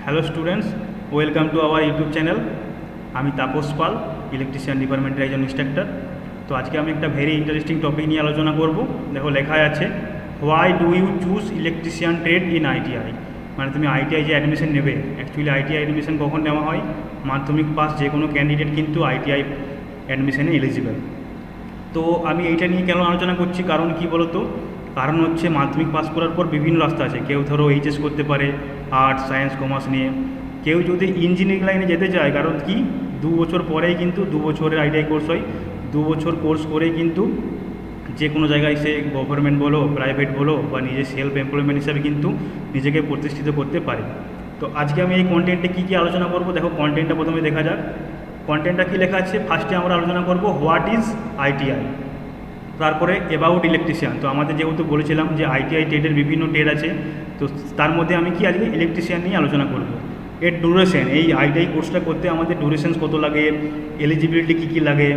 Hello students, welcome to our YouTube channel. আমি Tapas Pal, electrician ডিপার্টমেন্টের একজন ইনস্ট্রাক্টর। তো আজকে আমি একটা ভেরি ইন্টারেস্টিং টপিক নিয়ে আলোচনা করব। দেখো, লেখা আছে why do you choose electrician trade in ITI. মানে তুমি আইটিআই যে অ্যাডমিশন নেবে, অ্যাকচুয়ালি আইটিআই অ্যাডমিশন কখন নেওয়া হয়? মাধ্যমিক পাস যে কোনো ক্যান্ডিডেট কিন্তু আইটিআই অ্যাডমিশনে এলিজিবল। তো আমি এইটা নিয়ে কেন আলোচনা করছি, কারণ কি বলো তো, কারণ হচ্ছে মাধ্যমিক পাস করার পর বিভিন্ন রাস্তা আছে। কেউ ধরো এইচএস করতে পারে আর্টস, সায়েন্স, কমার্স নিয়ে। কেউ যদি ইঞ্জিনিয়ারিং লাইনে যেতে চায়, কারণ কি 2 বছর পরেই কিন্তু 2 বছরের আইটিআই কোর্স হয়। 2 বছর কোর্স করেই কিন্তু যে কোনো জায়গায় সে গভর্নমেন্ট বলো, প্রাইভেট বলো বা নিজের সেলফ এমপ্লয়মেন্ট হিসাবে কিন্তু নিজেকে প্রতিষ্ঠিত করতে পারে। তো আজকে আমি এই কন্টেন্টে কী কী আলোচনা করব, দেখো কন্টেন্টটা প্রথমে দেখা যাক। কন্টেন্টটা কী লেখা আছে, ফার্স্টে আমরা আলোচনা করব হোয়াট ইজ আইটিআই, তারপরে অ্যাবাউট ইলেকট্রিশিয়ান। তো আমাদের যেহেতু বলেছিলাম যে আইটিআই ট্রেডের বিভিন্ন ট্রেড আছে, তো তার মধ্যে আমি কি আজকে ইলেকট্রিশিয়ান নিয়ে আলোচনা করব। এর ডুরেশন, এই আইটিআই কোর্সটা করতে আমাদের ডুরেশন কত লাগে, এলিজিবিলিটি কী কী লাগে,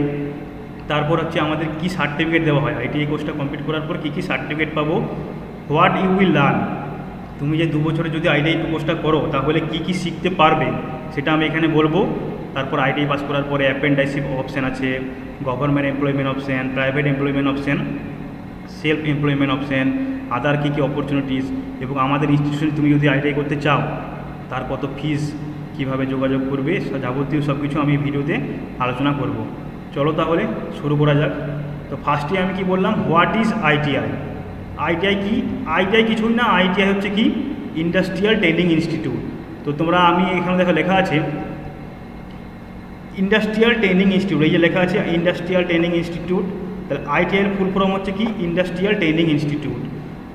তারপর হচ্ছে আমাদের কি সার্টিফিকেট দেওয়া হয়, আইটিআই কোর্সটা কমপ্লিট করার পর কী কী সার্টিফিকেট পাবো, হোয়াট ইউ উইল লার্ন। তুমি যে 2 বছরে যদি আইটিআই কোর্সটা করো তাহলে কি কি শিখতে পারবে সেটা আমি এখানে বলবো। তারপর আইটিআই পাস করার পরে অ্যাপ্রেন্টিসশিপ অপশান আছে, government employment option, private employment option, self employment option, other কী কী অপরচুনিটিস, এবং আমাদের ইনস্টিটিউশনে তুমি যদি আইটিআই করতে চাও তার কত ফিস, কীভাবে যোগাযোগ করবে, যাবতীয় সব কিছু আমি ভিডিওতে আলোচনা করব। চলো তাহলে শুরু করা যাক। তো ফার্স্টে আমি কি বললাম, হোয়াট ইজ আইটিআই। আইটিআই কি? আইটিআই কিছুই না, আইটিআই হচ্ছে কি ইন্ডাস্ট্রিয়াল ট্রেনিং ইনস্টিটিউট। তো তোমরা, আমি এখানে দেখো লেখা আছে ইন্ডাস্ট্রিয়াল ট্রেনিং ইনস্টিটিউট, এই যে লেখা আছে ইন্ডাস্ট্রিয়াল ট্রেনিং ইনস্টিটিউট। তাহলে আইটিআইয়ের ফুল ফর্ম হচ্ছে কি ইন্ডাস্ট্রিয়াল ট্রেনিং ইনস্টিটিউট।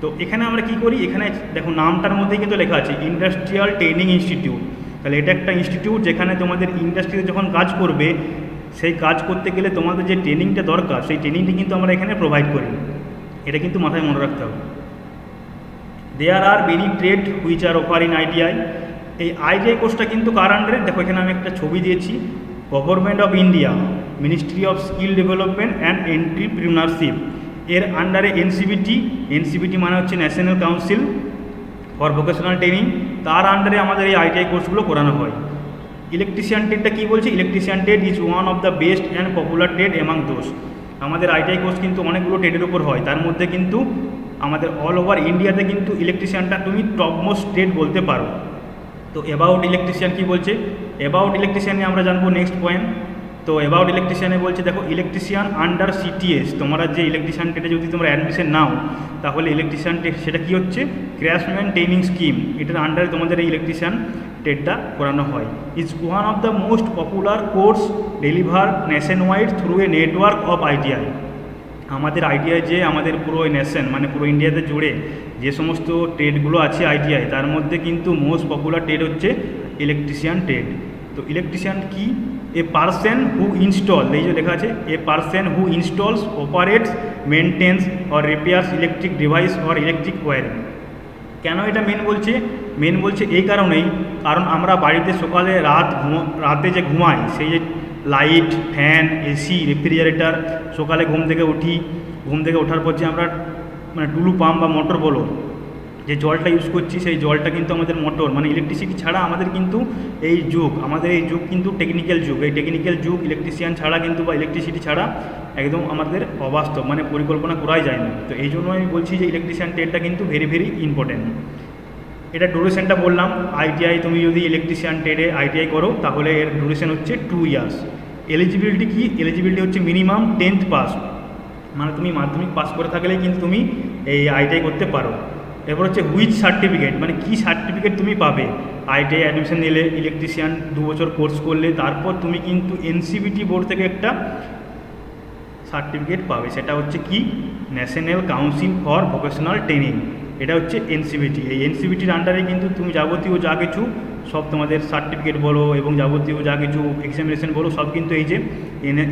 তো এখানে আমরা কি করি, এখানে দেখো নামটার মধ্যেই কিন্তু লেখা আছে ইন্ডাস্ট্রিয়াল ট্রেনিং ইনস্টিটিউট। তাহলে এটা একটা ইনস্টিটিউট যেখানে তোমাদের ইন্ডাস্ট্রিতে যখন কাজ করবে, সেই কাজ করতে গেলে তোমাদের যে ট্রেনিংটা দরকার সেই ট্রেনিংটি কিন্তু আমরা এখানে প্রোভাইড করি। এটা কিন্তু মাথায় মনে রাখতে হবে। There are many trade which are offer in ITI. এই আইটিআই কোর্সটা কিন্তু কার আন্ডারে, দেখো এখানে আমি একটা ছবি দিয়েছি, government of India, ministry of skill development and entrepreneurship এর আন্ডারে এনসিবিটি। এনসিবিটি মানে হচ্ছে national council for vocational training, তার আন্ডারে আমাদের এই আইটিআই কোর্সগুলো করানো হয়। ইলেকট্রিশিয়ান ট্রেডটা কী বলছে, electrician trade is one of the best and popular trade among those. আমাদের আইটিআই কোর্স কিন্তু অনেকগুলো ট্রেডের উপর হয়, তার মধ্যে কিন্তু আমাদের অল ওভার ইন্ডিয়াতে কিন্তু ইলেকট্রিশিয়ানটা তুমি টপ মোস্ট ট্রেড বলতে পারো। তো অ্যাবাউট ইলেকট্রিশিয়ান কী বলছে, অ্যাবাউট ইলেকট্রিশিয়ানে আমরা জানবো নেক্সট পয়েন্ট। তো অ্যাবাউট ইলেকট্রিশিয়ানে বলছে, দেখো ইলেকট্রিশিয়ান আন্ডার সিটিএস। তোমরা যে ইলেকট্রিশিয়ান ট্রেডে যদি তোমরা অ্যাডমিশন নাও তাহলে ইলেকট্রিশিয়ান ট্রেড সেটা কী হচ্ছে, ক্র্যাফটসম্যান ট্রেনিং স্কিম, এটার আন্ডারে তোমাদের এই ইলেকট্রিশিয়ান ট্রেডটা করানো হয়। Is one of the most popular course deliver nation wide through a network of ITI. আমাদের আইটিআই যে আমাদের পুরো নেশন মানে পুরো ইন্ডিয়াতে জুড়ে যে সমস্ত ট্রেডগুলো আছে আইটিআই, তার মধ্যে কিন্তু মোস্ট পপুলার ট্রেড হচ্ছে ইলেকট্রিশিয়ান ট্রেড। তো ইলেকট্রিশিয়ান কি, এ পারসন হু ইনস্টল, এই যে লেখা আছে a person who installs, operates, maintains or repairs electric device or electric wiring. কেন এটা মেন বলছে, মেন বলছে এই কারণেই, কারণ আমরা বাড়িতে সকালে রাতে যে ঘুমাই, সেই যে লাইট, ফ্যান, এসি, রেফ্রিজারেটার, সকালে ঘুম থেকে উঠি, ঘুম থেকে ওঠার পর যে আমরা মানে টুলু পাম্প বা মোটর বলো, যে জলটা ইউজ করছি সেই জলটা কিন্তু আমাদের মোটর, মানে ইলেকট্রিসিটি ছাড়া আমাদের কিন্তু এই যুগ, আমাদের এই যুগ কিন্তু টেকনিক্যাল যুগ। এই টেকনিক্যাল যুগ ইলেকট্রিশিয়ান ছাড়া কিন্তু বা ইলেকট্রিসিটি ছাড়া একদম আমাদের অবাস্তব, মানে পরিকল্পনা করাই যায় না। তো এই জন্য আমি বলছি যে ইলেকট্রিশিয়ান ট্রেডটা কিন্তু ভেরি ভেরি ইম্পর্টেন্ট। এটা ডুরেশনটা বললাম, আইটিআই তুমি যদি ইলেকট্রিশিয়ান ট্রেডে আইটিআই করো তাহলে এর ডুরেশন হচ্ছে 2 ইয়ার্স। এলিজিবিলিটি কি, এলিজিবিলিটি হচ্ছে মিনিমাম 10th পাস, মানে তুমি মাধ্যমিক পাস করে থাকলেই কিন্তু তুমি এই আইটিআই করতে পারো। এরপর হচ্ছে হুইচ সার্টিফিকেট, মানে কী সার্টিফিকেট তুমি পাবে আইটিআই অ্যাডমিশন নিলে, ইলেকট্রিশিয়ান 2 বছর কোর্স করলে, তারপর তুমি কিন্তু এনসিবিটি বোর্ড থেকে একটা সার্টিফিকেট পাবে, সেটা হচ্ছে কি national council for vocational training, এটা হচ্ছে এনসিবিটি। এই এনসিবিটির আন্ডারে কিন্তু তুমি যাবতীয় যা কিছু সব তোমাদের সার্টিফিকেট বলো এবং যাবতীয় যা কিছু এক্সামিনেশন বলো সব কিন্তু এই যে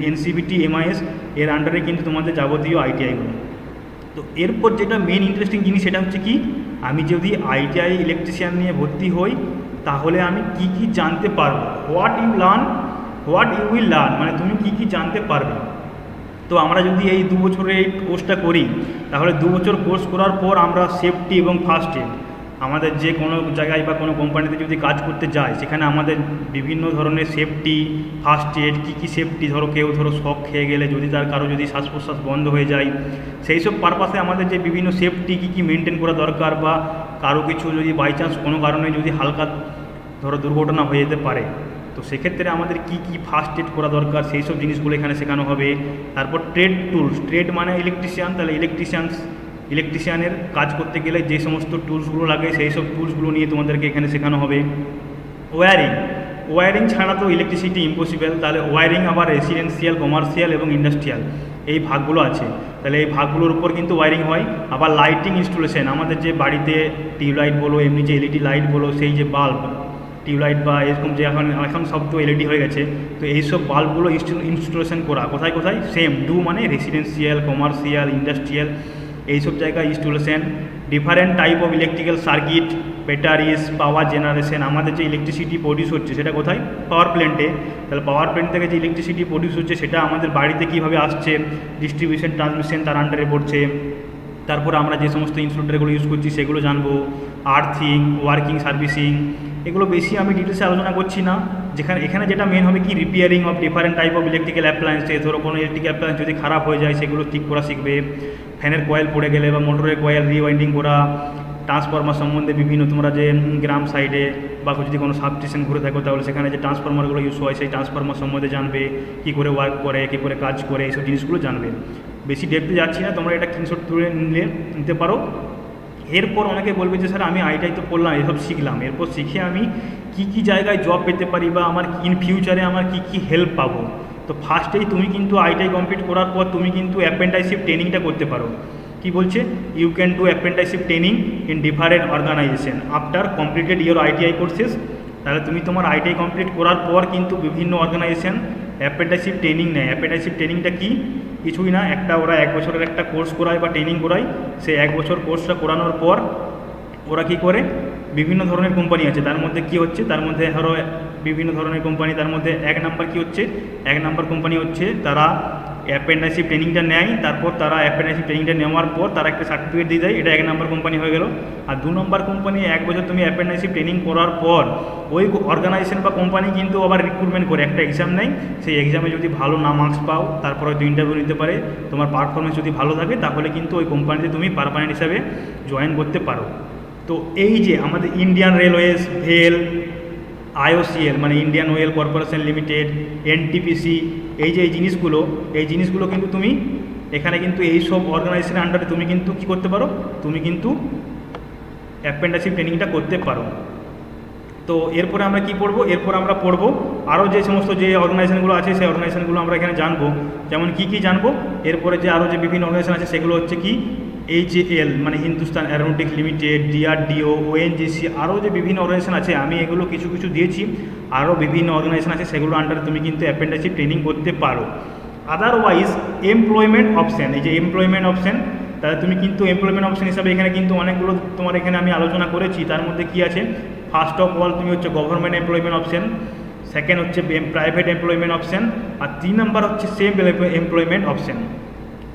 এনসিবিটি এমআইএস এর আন্ডারে কিন্তু তোমাদের যাবতীয় আইটিআইগুলো। তো এরপর যেটা মেন ইন্টারেস্টিং জিনিস সেটা হচ্ছে কি, আমি যদি আইটিআই ইলেকট্রিশিয়ান নিয়ে ভর্তি হই তাহলে আমি কি কি জানতে পারবো, what you learn, what you will learn, মানে তুমি কি কি জানতে পারবে। তো আমরা যদি এই 2 বছরের এই কোর্সটা করি তাহলে 2 বছর কোর্স করার পর আমরা সেফটি এবং ফার্স্ট এড আমাদের যে কোনো জায়গায় বা কোনো কোম্পানিতে যদি কাজ করতে যায়, সেখানে আমাদের বিভিন্ন ধরনের সেফটি, ফার্স্ট এড, কী সেফটি, ধরো কেউ শক খেয়ে গেলে যদি তার কারো যদি শ্বাস প্রশ্বাস বন্ধ হয়ে যায়, সেই সব পারপাসে আমাদের যে বিভিন্ন সেফটি কী মেনটেন করা দরকার, বা কারো কিছু যদি বাই চান্স কোনো কারণে যদি হালকা ধরো দুর্ঘটনা হয়ে যেতে পারে, তো সেক্ষেত্রে আমাদের কি ফার্স্ট এড করা দরকার, সেই সব জিনিসগুলো এখানে শেখানো হবে। তারপর ট্রেড টুলস, ট্রেড মানে ইলেকট্রিশিয়ান, তাহলে ইলেকট্রিশিয়ানের কাজ করতে গেলে যে সমস্ত টুলসগুলো লাগে সেই সব টুলসগুলো নিয়ে তোমাদেরকে এখানে শেখানো হবে। ওয়্যারিং ছাড়া তো ইলেকট্রিসিটি ইম্পসিবল, তাহলে ওয়্যারিং আবার রেসিডেন্সিয়াল, কমার্শিয়াল এবং ইন্ডাস্ট্রিয়াল এই ভাগগুলো আছে, তাহলে এই ভাগগুলোর উপর কিন্তু ওয়্যারিং হয়। আবার লাইটিং ইনস্টলেশন, আমাদের যে বাড়িতে টিউবলাইট বলো, এমনি যে এলইডি লাইট বলো, সেই যে বাল্ব টিউবলাইট বা এরকম যে এখন সব তো এলইডি হয়ে গেছে, তো এইসব বাল্বগুলো ইনস্টলেশন করা কোথায় সেম মানে রেসিডেন্সিয়াল, কমার্শিয়াল, ইন্ডাস্ট্রিয়াল এইসব জায়গায় installation. Different type of electrical circuit, batteries, power generation, আমাদের যে ইলেকট্রিসিটি প্রডিউস হচ্ছে সেটা কোথায়, পাওয়ার প্ল্যান্টে, তাহলে পাওয়ার প্ল্যান্ট থেকে যে ইলেকট্রিসিটি প্রডিউস হচ্ছে সেটা আমাদের বাড়িতে কীভাবে আসছে, ডিস্ট্রিবিউশন, ট্রান্সমিশন তার আন্ডারে পড়ছে। তারপরে আমরা যে সমস্ত ইনস্ট্রুমেন্টগুলো ইউজ করছি সেগুলো জানবো। আর্থিং, ওয়ার্কিং, সার্ভিসিং, এগুলো বেশি আমি ডিটেলসে আলোচনা করছি না। এখানে যেটা মেন হবে কি, repairing of different type of electrical অ্যাপ্লায়েন্সে, ধরো কোনো ইলেকট্রিক অ্যাপ্লায়েন্স যদি খারাপ হয়ে যায় সেগুলো ঠিক করা শিখবে। ফ্যানের কয়েল পড়ে গেলে বা মোটরের কয়েল রিওয়াইন্ডিং করা। ট্রান্সফরমার সম্বন্ধে বিভিন্ন, তোমরা যে গ্রাম সাইডে বা যদি কোনো সাবস্টেশন ঘুরে থাকো তাহলে সেখানে যে ট্রান্সফরমারগুলো ইউজ হয় সেই ট্রান্সফরমার সম্বন্ধে জানবে, কী করে ওয়ার্ক করে, কী করে কাজ করে, এইসব জিনিসগুলো জানবে। বেশি ডেপথে যাচ্ছি না, তোমরা এটা স্ক্রিনশট তুলে নিতে পারো। এরপর অনেকে বলবে যে স্যার আমি আইটিআই তো করলাম, এসব শিখলাম, এরপর শিখে আমি কি জায়গায় জব পেতে পারি বা আমার ইন ফিউচারে আমার কি হেল্প পাবো। তো ফার্স্টেই তুমি কিন্তু আইটিআই কমপ্লিট করার পর তুমি কিন্তু অ্যাপ্রেন্টিসশিপ ট্রেনিংটা করতে পারো। কি বলছে, you can do apprenticeship training in different organisation after completed your ITI courses. তাহলে তুমি তোমার আইটিআই কমপ্লিট করার পর কিন্তু বিভিন্ন অর্গানাইজেশন অ্যাপ্রেন্টিসশিপ ট্রেনিং নেয়। অ্যাপ্রেন্টিসশিপ ট্রেনিংটা কি, কিছুই না, ওরা 1 বছরের একটা কোর্স করায় বা ট্রেনিং করায়। সেই 1 বছর কোর্সটা করানোর পর ওরা কী করে, বিভিন্ন ধরনের কোম্পানি আছে, তার মধ্যে কি হচ্ছে, তার মধ্যে ধরো বিভিন্ন ধরনের কোম্পানি, তার মধ্যে 1 নাম্বার কি হচ্ছে, 1 নাম্বার কোম্পানি হচ্ছে তারা অ্যাপ্রেন্টিসশিপ ট্রেনিংটা নেয়। তারপর তারা অ্যাপ্রেন্টিসশিপ ট্রেনিংটা নেওয়ার পর তারা একটা সার্টিফিকেট দিয়ে দেয়, এটা 1 নাম্বার কোম্পানি হয়ে গেল। আর 2 নম্বর কোম্পানি, 1 বছর তুমি অ্যাপ্রেন্টিসশিপ ট্রেনিং করার পর ওই অর্গানাইজেশন বা কোম্পানি কিন্তু আবার রিক্রুটমেন্ট করে, একটা এক্সাম নেয়। সেই এক্সামে যদি ভালো মার্কস পাও তারপর হয়তো ইন্টারভিউ নিতে পারে, তোমার পারফরমেন্স যদি ভালো থাকে তাহলে কিন্তু ওই কোম্পানিতে তুমি পারমানেন্ট হিসাবে জয়েন করতে পারো। তো এই যে আমাদের ইন্ডিয়ান রেলওয়েজ, ভেল, আইওসিএল মানে Indian oil corporation limited, NTPC, এই জিনিসগুলো কিন্তু তুমি এখানে কিন্তু এই সব অর্গানাইজেশনের আন্ডারে তুমি কিন্তু কী করতে পারো, তুমি কিন্তু অ্যাপ্রেন্টিসশিপ ট্রেনিংটা করতে পারো। তো এরপরে আমরা কি পড়বো, এরপর আমরা পড়বো আরও যে সমস্ত যে অর্গানাইজেশনগুলো আছে সেই অর্গানাইজেশনগুলো আমরা এখানে জানবো। যেমন কি জানবো, এরপরে যে আরও যে বিভিন্ন অর্গানাইজেশন আছে সেগুলো হচ্ছে কি, এইচএএল মানে Hindustan Aeronautics limited, DRDO, ONGC, আরও যে বিভিন্ন অর্গানাইজেশন আছে, আমি এগুলো কিছু দিয়েছি, আরও বিভিন্ন অর্গানাইজেশন আছে সেগুলো আন্ডারে তুমি কিন্তু অ্যাপ্রেন্টিসশিপ ট্রেনিং করতে পারো। আদারওয়াইজ এমপ্লয়মেন্ট অপশান, এই যে এমপ্লয়মেন্ট অপশান, তাহলে তুমি কিন্তু এমপ্লয়মেন্ট অপশান হিসাবে এখানে কিন্তু অনেকগুলো তোমার এখানে আমি আলোচনা করেছি। তার মধ্যে কি আছে, ফার্স্ট অফ অল তুমি হচ্ছে গভর্নমেন্ট এমপ্লয়মেন্ট অপশান, সেকেন্ড হচ্ছে প্রাইভেট এমপ্লয়মেন্ট অপশান, আর 3 নাম্বার হচ্ছে সেম এমপ্লয়মেন্ট অপশান।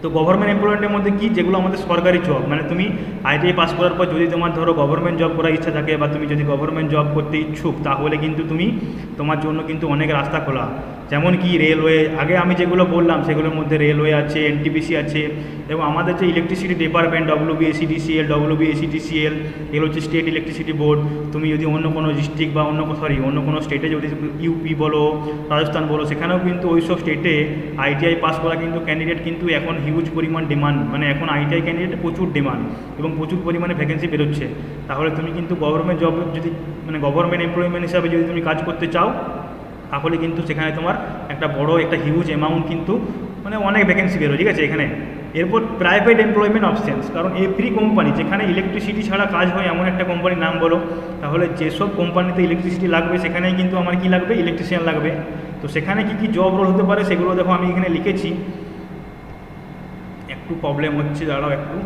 তো গভর্নমেন্ট এমপ্লয়মেন্টের মধ্যে কি, যেগুলো আমাদের সরকারি জব, মানে তুমি আইটিআই পাস করার পর যদি তোমার ধরো গভর্নমেন্ট জব করার ইচ্ছা থাকে বা তুমি যদি গভর্নমেন্ট জব করতে ইচ্ছুক, তাহলে কিন্তু তোমার জন্য কিন্তু অনেক রাস্তা খোলা। যেমন কি রেলওয়ে, আগে আমি যেগুলো বললাম সেগুলোর মধ্যে রেলওয়ে আছে, এনটিপিসি আছে, এবং আমাদের যে ইলেকট্রিসিটি ডিপার্টমেন্ট ডব্লিউবিএসিডিসিএল, এগুলো হচ্ছে স্টেট ইলেকট্রিসিটি বোর্ড। তুমি যদি অন্য কোনো ডিস্ট্রিক্ট বা অন্য কোনো স্টেটে যদি ইউপি বলো, রাজস্থান বলো, সেখানেও কিন্তু ওই সব স্টেটে আইটিআই পাস করা কিন্তু ক্যান্ডিডেট কিন্তু এখন হিউজ পরিমাণ ডিমান্ড, মানে এখন আইটিআই ক্যান্ডিডেট প্রচুর ডিমান্ড এবং প্রচুর পরিমাণে ভ্যাকেন্সি বেরোচ্ছে। তাহলে তুমি কিন্তু গভর্নমেন্ট জব যদি মানে গভর্নমেন্ট এমপ্লয়মেন্ট হিসাবে যদি তুমি কাজ করতে চাও, তাহলে কিন্তু সেখানে তোমার একটা বড় একটা হিউজ অ্যামাউন্ট কিন্তু মানে অনেক ভ্যাকেন্সি বেরোয়, ঠিক আছে এখানে। এরপর প্রাইভেট এমপ্লয়মেন্ট অপশানস, কারণ এভরি কোম্পানি যেখানে ইলেকট্রিসিটি ছাড়া কাজ হয় এমন একটা কোম্পানির নাম বলো, তাহলে যেসব কোম্পানিতে ইলেকট্রিসিটি লাগবে সেখানেই কিন্তু আমার কি লাগবে, ইলেকট্রিশিয়ান লাগবে। তো সেখানে কি জব রোল হতে পারে সেগুলো দেখো আমি এখানে লিখেছি, একটু প্রবলেম হচ্ছে, দাঁড়াও একটু।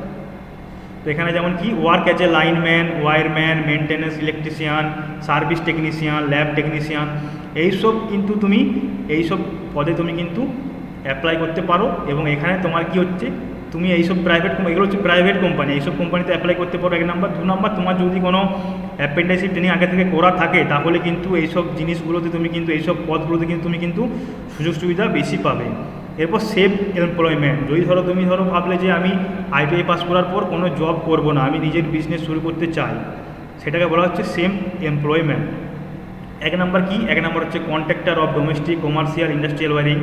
তো এখানে যেমন কি work as a lineman, wireman, maintenance electrician, service technician, lab technician, এইসব কিন্তু তুমি এইসব পদে তুমি কিন্তু অ্যাপ্লাই করতে পারো। এবং এখানে তোমার কি হচ্ছে, তুমি এইসব প্রাইভেট, এগুলো হচ্ছে প্রাইভেট কোম্পানি, এইসব কোম্পানিতে অ্যাপ্লাই করতে পারো 1 নাম্বার। 2 নাম্বার, তোমার যদি কোনো অ্যাপ্রেন্টিসশিপ ট্রেনিং আগে থেকে করা থাকে তাহলে কিন্তু এইসব জিনিসগুলোতে তুমি কিন্তু এইসব পদগুলোতে কিন্তু তুমি কিন্তু সুযোগ সুবিধা বেশি পাবে। এরপর সেফ এমপ্লয়মেন্ট, যদি তুমি ভাবলে যে আমি ITI পাস করার পর কোনো জব করব না, আমি নিজের বিজনেস শুরু করতে চাই, সেটাকে বলা হচ্ছে সেফ এমপ্লয়মেন্ট। 1 নাম্বার কি? 1 নাম্বার হচ্ছে contractor of domestic commercial industrial wiring.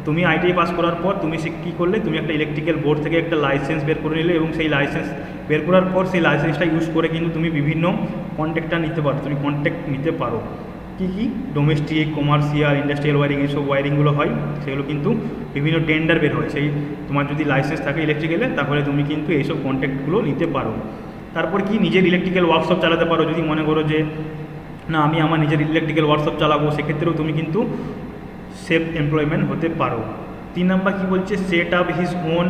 তুমি ITI পাস করার পর তুমি কী করলে, তুমি একটা ইলেকট্রিক্যাল বোর্ড থেকে একটা লাইসেন্স বের করে নিলে, এবং সেই লাইসেন্স বের করার পর সেই লাইসেন্সটা ইউজ করে কিন্তু তুমি বিভিন্ন কন্ট্রাক্টর নিতে পারো, তুমি কন্ট্রাক্ট নিতে পারো। কী কী? ডোমেস্টিক কমার্শিয়াল ইন্ডাস্ট্রিয়াল ওয়ারিং, এইসব ওয়ারিংগুলো হয়, সেগুলো কিন্তু বিভিন্ন টেন্ডার বের হয়। সেই তোমার যদি লাইসেন্স থাকে ইলেকট্রিক্যালে তাহলে তুমি কিন্তু এইসব কন্ট্রাক্টগুলো নিতে পারো। তারপর কি? নিজের ইলেকট্রিক্যাল ওয়ার্কশপ চালাতে পারো, যদি মনে করো যে না আমি আমার নিজের ইলেকট্রিক্যাল ওয়ার্কশপ চালাবো, সেক্ষেত্রেও তুমি কিন্তু সেফ এমপ্লয়মেন্ট হতে পারো। 3 নাম্বার কি বলছে? Set up his own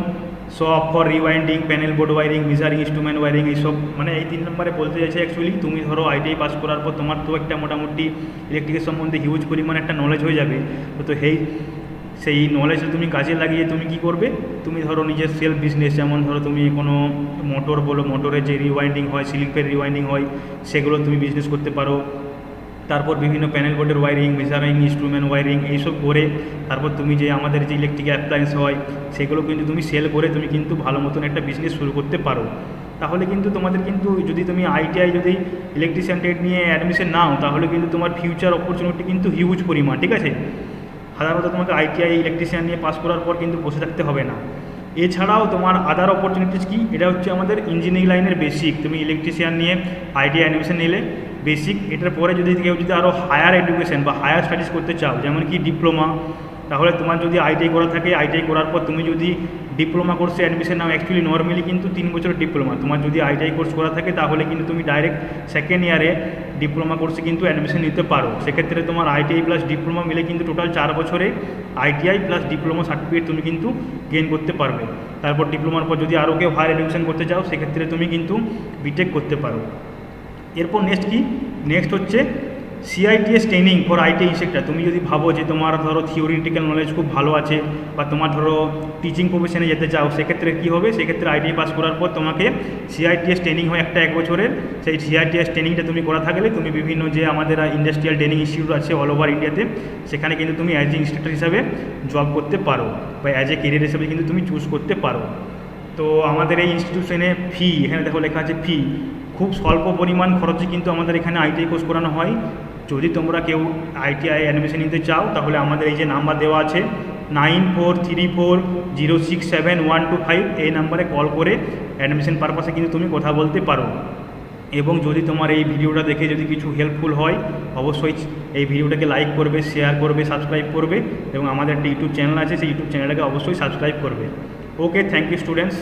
shop for rewinding, panel board wiring, measuring instrument wiring, এইসব। মানে এই 3 নম্বরে বলতে চাইছে অ্যাকচুয়ালি তুমি ITI পাস করার পর তোমার তো একটা মোটামুটি ইলেকট্রিকের সম্বন্ধে হিউজ পরিমাণ একটা নলেজ হয়ে যাবে। তো সেই নলেজটা তুমি কাজে লাগিয়ে তুমি কি করবে, তুমি নিজের সেলফ বিজনেস, যেমন তুমি কোনো মোটর বলো, মোটরের যে রিওয়াইন্ডিং হয়, স্লিপের রিওয়াইন্ডিং হয়, সেগুলো তুমি বিজনেস করতে পারো। তারপর বিভিন্ন প্যানেল বোর্ডের ওয়ারিং, মেজারিং ইনস্ট্রুমেন্ট ওয়ারিং, এইসব করে তারপর তুমি যে আমাদের যে ইলেকট্রিক অ্যাপ্লায়েন্স হয় সেগুলো কিন্তু তুমি সেল করে তুমি কিন্তু ভালো মতন একটা বিজনেস শুরু করতে পারো। তাহলে কিন্তু তোমাদের কিন্তু যদি তুমি ITI যদি ইলেকট্রিশিয়ান ট্রেড নিয়ে অ্যাডমিশন নাও তাহলে কিন্তু তোমার ফিউচার অপরচুনিটি কিন্তু হিউজ পরিমাণ, ঠিক আছে। সাধারণত তোমাকে ITI ইলেকট্রিশিয়ান নিয়ে পাস করার পর কিন্তু বসে থাকতে হবে না। এছাড়াও তোমার আদার অপরচুনিটিস কি? এটা হচ্ছে আমাদের ইঞ্জিনিয়ারিং লাইনের বেসিক। তুমি ইলেকট্রিশিয়ান নিয়ে ITI অ্যাডমিশন নিলে বেসিক, এটার পরে যদি কেউ যদি আরও হায়ার এডুকেশন বা হায়ার স্টাডিজ করতে চাও, যেমন কি ডিপ্লোমা, তাহলে তোমার যদি ITI করা থাকে, ITI করার পর তুমি যদি ডিপ্লোমা কোর্সে অ্যাডমিশন নাও, অ্যাকচুয়ালি নর্মালি কিন্তু 3 বছরের ডিপ্লোমা, তোমার যদি ITI কোর্স করা থাকে তাহলে কিন্তু তুমি ডাইরেক্ট সেকেন্ড ইয়ারে ডিপ্লোমা কোর্সে কিন্তু অ্যাডমিশন নিতে পারো। সেক্ষেত্রে তোমার ITI প্লাস ডিপ্লোমা মিলে কিন্তু টোটাল 4 বছরে ITI প্লাস ডিপ্লোমা সার্টিফিকেট তুমি কিন্তু গেইন করতে পারবে। তারপর ডিপ্লোমার পর যদি আরও কেউ হায়ার এডুকেশন করতে চাও সেক্ষেত্রে তুমি কিন্তু বিটেক করতে পারো। এরপর নেক্সট কি? নেক্সট হচ্ছে CITS training for ITI sector. তুমি যদি ভাবো যে তোমার থিওরিটিক্যাল নলেজ খুব ভালো আছে বা তোমার টিচিং প্রফেশনে যেতে চাও, সেক্ষেত্রে কী হবে? সেক্ষেত্রে ITI পাস করার পর তোমাকে CITS ট্রেনিং হয় একটা 1 বছরের। সেই CITS ট্রেনিংটা তুমি করা থাকলে তুমি বিভিন্ন যে আমাদের ইন্ডাস্ট্রিয়াল ট্রেনিং ইনস্টিটিউট আছে অল ওভার ইন্ডিয়াতে, সেখানে কিন্তু তুমি অ্যাজ এ ইনস্ট্রাক্টর হিসাবে জব করতে পারো বা অ্যাজ এ কেরিয়ার হিসাবে কিন্তু তুমি চুজ করতে পারো। তো আমাদের এই ইনস্টিটিউশনে ফি, এখানে দেখো লেখা আছে ফি, খুব স্বল্প পরিমাণ খরচে কিন্তু আমাদের এখানে ITI কোর্স করানো হয়। যদি তোমরা কেউ ITI অ্যাডমিশন নিতে চাও তাহলে আমাদের এই যে নাম্বার দেওয়া আছে 9434067125, এই নাম্বারে কল করে অ্যাডমিশন পারপাসে কিন্তু তুমি কথা বলতে পারো। এবং যদি তোমার এই ভিডিওটা দেখে যদি কিছু হেল্পফুল হয় অবশ্যই এই ভিডিওটাকে লাইক করবে, শেয়ার করবে, সাবস্ক্রাইব করবে, এবং আমাদের একটা ইউটিউব চ্যানেল আছে সেই ইউটিউব চ্যানেলটাকে অবশ্যই সাবস্ক্রাইব করবে। ওকে, থ্যাংক ইউ স্টুডেন্টস।